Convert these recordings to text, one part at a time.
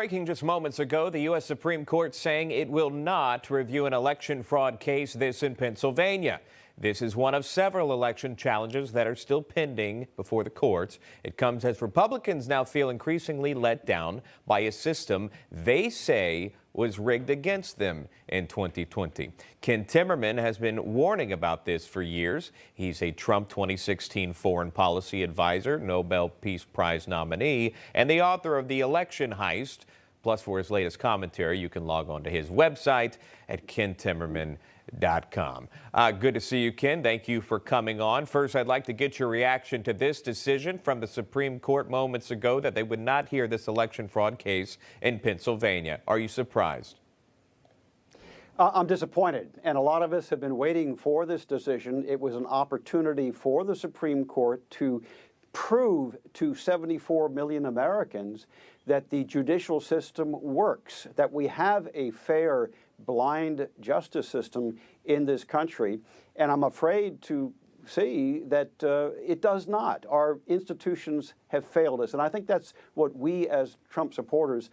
breaking just moments ago, the U.S. Supreme Court saying it will not review an election fraud case, this in Pennsylvania. This is one of several election challenges that are still pending before the courts. It comes as Republicans now feel increasingly let down by a system they say was rigged against them in 2020. Ken Timmerman has been warning about this for years. He's a Trump 2016 foreign policy advisor, Nobel Peace Prize nominee, and the author of The Election Heist. Plus, for his latest commentary, you can log on to his website at kentimmerman.com. Good to see you, Ken. Thank you for coming on. First, I'd like to get your reaction to this decision from the Supreme Court moments ago that they would not hear this election fraud case in Pennsylvania. Are you surprised? I'm disappointed, and a lot of us have been waiting for this decision. It was an opportunity for the Supreme Court to prove to 74 million Americans that the judicial system works, that we have a fair, blind justice system in this country. And I'm afraid to see that it does not. Our institutions have failed us. And I think that's what we as Trump supporters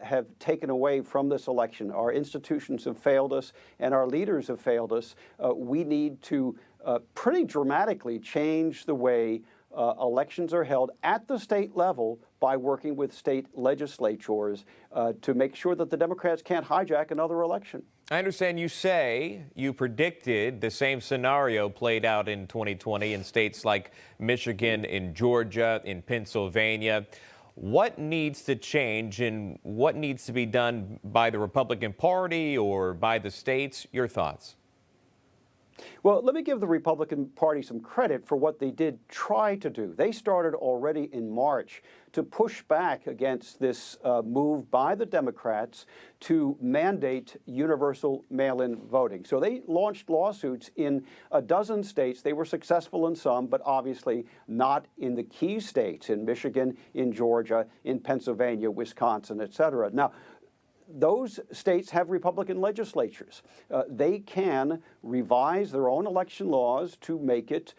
have taken away from this election. Our institutions have failed us and our leaders have failed us. We need to pretty dramatically change the way elections are held at the state level by working with state legislatures to make sure that the Democrats can't hijack another election. I understand you say you predicted the same scenario played out in 2020 in states like Michigan, in Georgia, in Pennsylvania. What needs to change and what needs to be done by the Republican Party or by the states? Your thoughts? Well, let me give the Republican Party some credit for what they did try to do. They started already in March to push back against this move by the Democrats to mandate universal mail-in voting. So they launched lawsuits in a dozen states. They were successful in some, but obviously not in the key states, in Michigan, in Georgia, in Pennsylvania, Wisconsin, et cetera. Now, those states have Republican legislatures. They can revise their own election laws to make it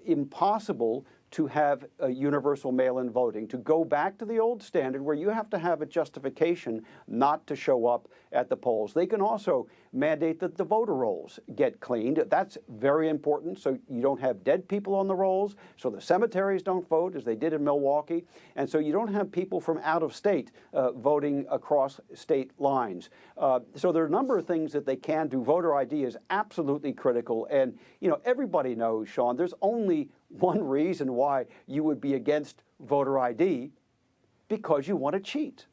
impossible to have a universal mail-in voting, to go back to the old standard where you have to have a justification not to show up at the polls. They can also mandate that the voter rolls get cleaned. That's very important, so you don't have dead people on the rolls, so the cemeteries don't vote, as they did in Milwaukee, and so you don't have people from out of state voting across state lines. So there are a number of things that they can do. Voter ID is absolutely critical, and everybody knows, Shaun, there's only one reason why you would be against voter ID: because you want to cheat.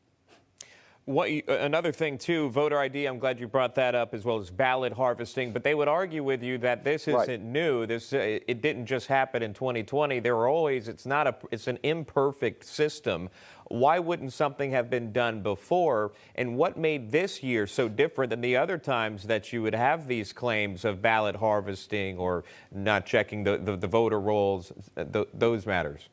Another thing, too, voter ID, I'm glad you brought that up, as well as ballot harvesting. But they would argue with you that this isn't new. It didn't just happen in 2020. There were always, it's an imperfect system. Why wouldn't something have been done before? And what made this year so different than the other times that you would have these claims of ballot harvesting or not checking the voter rolls, those matters?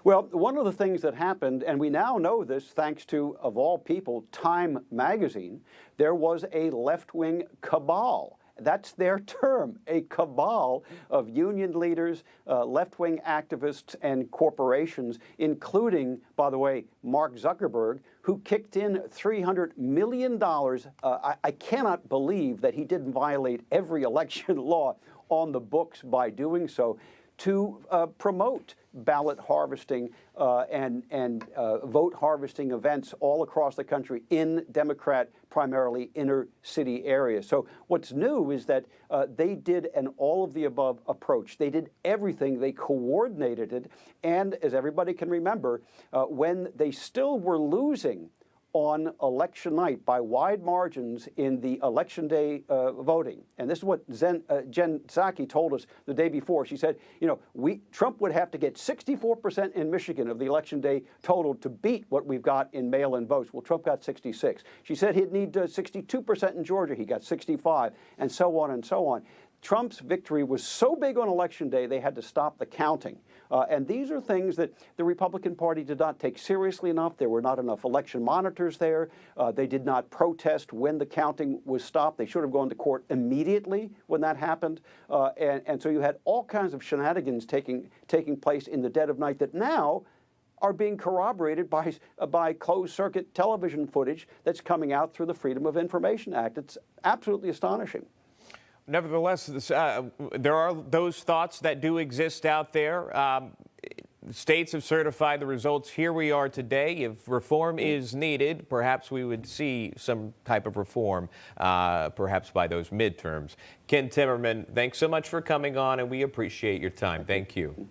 Well, one of the things that happened, and we now know this thanks to, of all people, Time magazine, there was a left-wing cabal. That's their term, a cabal of union leaders, left-wing activists, and corporations, including, by the way, Mark Zuckerberg, who kicked in $300 million. I cannot believe that he didn't violate every election law on the books by doing so, to promote ballot harvesting and vote harvesting events all across the country in Democrat, primarily inner city areas. So what's new is that they did an all-of-the-above approach. They did everything. They coordinated it. And as everybody can remember, when they still were losing on election night by wide margins in the election day voting. And this is what Jen Psaki told us the day before. She said, Trump would have to get 64% in Michigan of the election day total to beat what we've got in mail-in votes. Well, Trump got 66. She said he'd need 62% in Georgia. He got 65, and so on and so on. Trump's victory was so big on Election Day, they had to stop the counting. And these are things that the Republican Party did not take seriously enough. There were not enough election monitors there. They did not protest when the counting was stopped. They should have gone to court immediately when that happened. And so you had all kinds of shenanigans taking place in the dead of night that now are being corroborated by closed-circuit television footage that's coming out through the Freedom of Information Act. It's absolutely astonishing. Nevertheless, there are those thoughts that do exist out there. States have certified the results. Here we are today. If reform is needed, perhaps we would see some type of reform, perhaps by those midterms. Ken Timmerman, thanks so much for coming on, and we appreciate your time. Thank you.